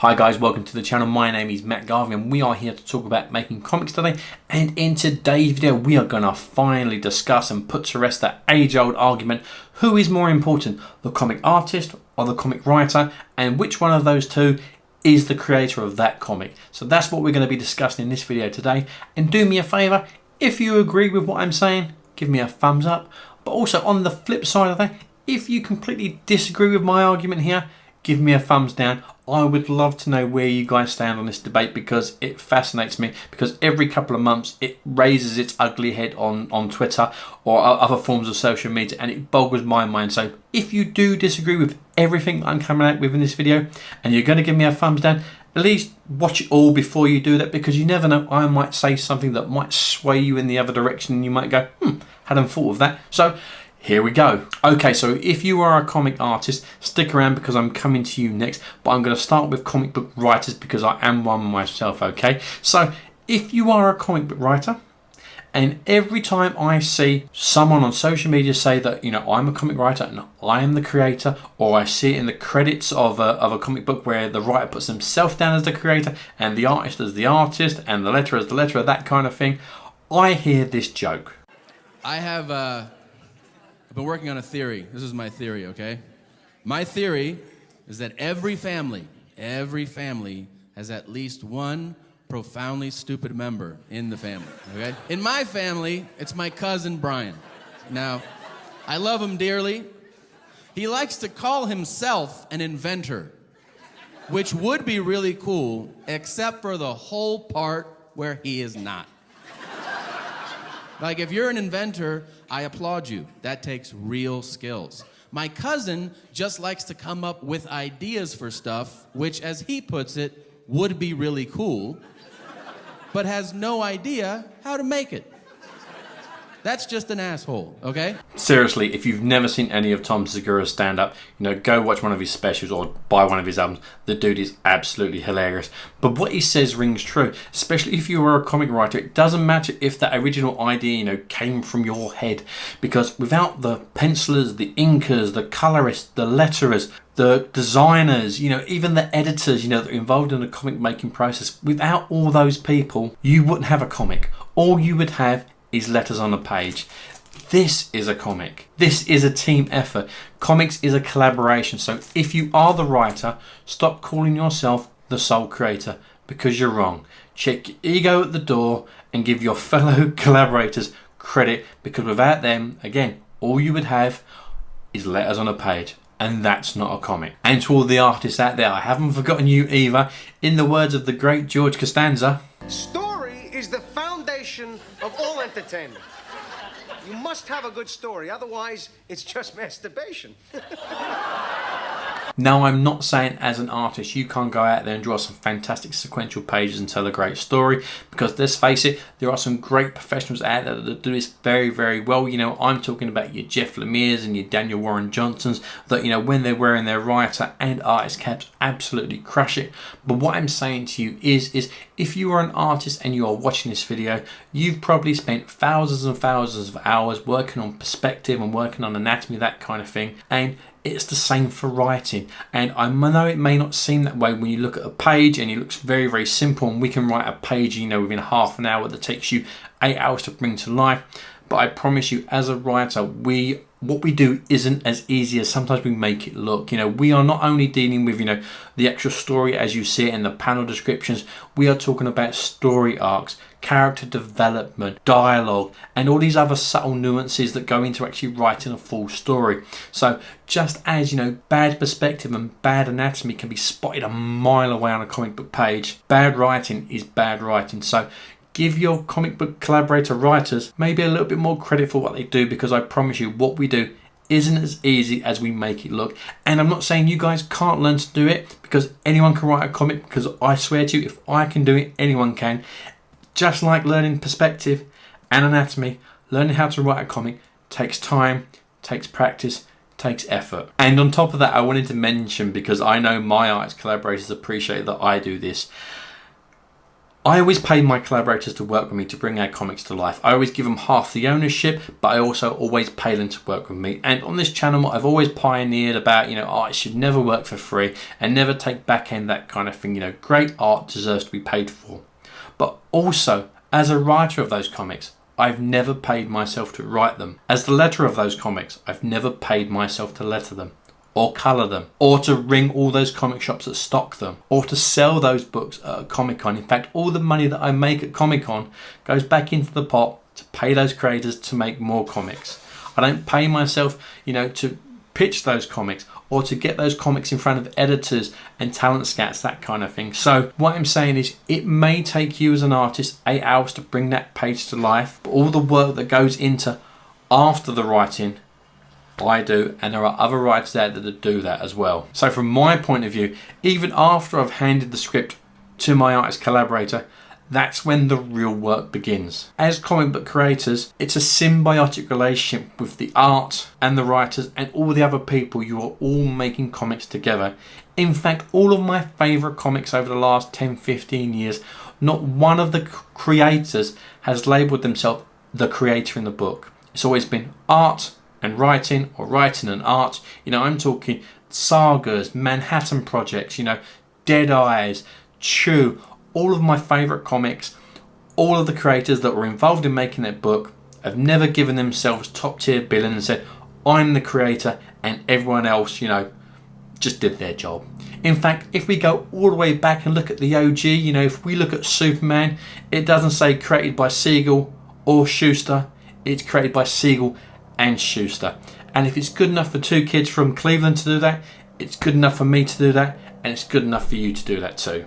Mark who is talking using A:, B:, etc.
A: Hi guys, welcome to the channel. My name is Garvey and we are here to talk about making comics today. And in today's video, we are going to finally discuss and put to rest that age-old argument. Who is more important, the comic artist or the comic writer? And which one of those two is the creator of that comic? So that's what we're going to be discussing in this video today. And do me a favor, if you agree with what I'm saying, give me a thumbs up. But also on the flip side of that, if you completely disagree with my argument here, give me a thumbs down. I would love to know where you guys stand on this debate because it fascinates me, because every couple of months it raises its ugly head on Twitter or other forms of social media, and it boggles my mind. So if you do disagree with everything I'm coming out with in this video and you're going to give me a thumbs down, at least watch it all before you do that, because you never know, I might say something that might sway you in the other direction and you might go, hadn't thought of that. So here we go. Okay, so if you are a comic artist, stick around because I'm coming to you next. But I'm going to start with comic book writers because I am one myself, okay? So if you are a comic book writer, and every time I see someone on social media say that, you know, I'm a comic writer and I am the creator, or I see it in the credits of a comic book where the writer puts himself down as the creator and the artist as the artist and the letterer as the letterer, that kind of thing, I hear this joke.
B: I've been working on a theory. This is my theory, okay? My theory is that every family has at least one profoundly stupid member in the family, okay? In my family, it's my cousin Brian. Now, I love him dearly. He likes to call himself an inventor, which would be really cool, except for the whole part where he is not. Like, if you're an inventor, I applaud you. That takes real skills. My cousin just likes to come up with ideas for stuff, which, as he puts it, would be really cool, but has no idea how to make it. That's just an asshole, okay?
A: Seriously, if you've never seen any of Tom Segura's stand-up, you know, go watch one of his specials or buy one of his albums. The dude is absolutely hilarious. But what he says rings true, especially if you are a comic writer. It doesn't matter if that original idea, you know, came from your head, because without the pencilers, the inkers, the colorists, the letterers, the designers, you know, even the editors, you know, that are involved in the comic making process, without all those people, you wouldn't have a comic. All you would have is letters on a page. This is a comic. This is a team effort. Comics is a collaboration. So if you are the writer, stop calling yourself the sole creator, because you're wrong. Check your ego at the door and give your fellow collaborators credit, because without them, again, all you would have is letters on a page. And that's not a comic. And to all the artists out there, I haven't forgotten you either. In the words of the great George Costanza,
C: story is the foundation of all entertainment. You must have a good story, otherwise it's just masturbation.
A: now, I'm not saying as an artist you can't go out there and draw some fantastic sequential pages and tell a great story, because let's face it, there are some great professionals out there that do this very, very well. You know, I'm talking about your Jeff Lemire's and your Daniel Warren Johnsons that, you know, when they're wearing their writer and artist caps, absolutely crush it. But what I'm saying to you is if you are an artist and you are watching this video, you've probably spent thousands and thousands of hours working on perspective and working on anatomy, that kind of thing, and it's the same for writing. And I know it may not seem that way when you look at a page and it looks very, very simple, and we can write a page, you know, within half an hour that takes you 8 hours to bring to life. But I promise you, as a writer, what we do isn't as easy as sometimes we make it look. You know, we are not only dealing with, you know, the actual story as you see it in the panel descriptions, we are talking about story arcs, character development, dialogue, and all these other subtle nuances that go into actually writing a full story. So just as, you know, bad perspective and bad anatomy can be spotted a mile away on a comic book page, bad writing is bad writing. So give your comic book collaborator writers maybe a little bit more credit for what they do, because I promise you what we do isn't as easy as we make it look. And I'm not saying you guys can't learn to do it, because anyone can write a comic, because I swear to you, if I can do it, anyone can. Just like learning perspective and anatomy, learning how to write a comic takes time, takes practice, takes effort. And on top of that, I wanted to mention, because I know my artist collaborators appreciate that I do this, I always pay my collaborators to work with me to bring our comics to life. I always give them half the ownership, but I also always pay them to work with me. And on this channel, I've always pioneered about, it should never work for free and never take back end, that kind of thing. Great art deserves to be paid for. But also, as a writer of those comics, I've never paid myself to write them. As the letterer of those comics, I've never paid myself to letter them, or colour them, or to ring all those comic shops that stock them, or to sell those books at a Comic-Con. In fact, all the money that I make at Comic-Con goes back into the pot to pay those creators to make more comics. I don't pay myself, to pitch those comics or to get those comics in front of editors and talent scouts, that kind of thing. So what I'm saying is, it may take you as an artist 8 hours to bring that page to life, but all the work that goes into after the writing, I do, and there are other writers out there that do that as well. So from my point of view, even after I've handed the script to my artist collaborator, that's when the real work begins. As comic book creators, it's a symbiotic relationship with the art and the writers and all the other people. You are all making comics together. In fact, all of my favourite comics over the last 10-15 years, not one of the creators has labelled themselves the creator in the book. It's always been art and writing, or writing and art. I'm talking sagas, Manhattan Projects, Dead Eyes, Chew, all of my favourite comics. All of the creators that were involved in making that book have never given themselves top tier billing and said, I'm the creator and everyone else, just did their job. In fact, if we go all the way back and look at the OG, if we look at Superman, it doesn't say created by Siegel or Schuster, it's created by Siegel and Schuster. And if it's good enough for 2 kids from Cleveland to do that, it's good enough for me to do that, and it's good enough for you to do that too.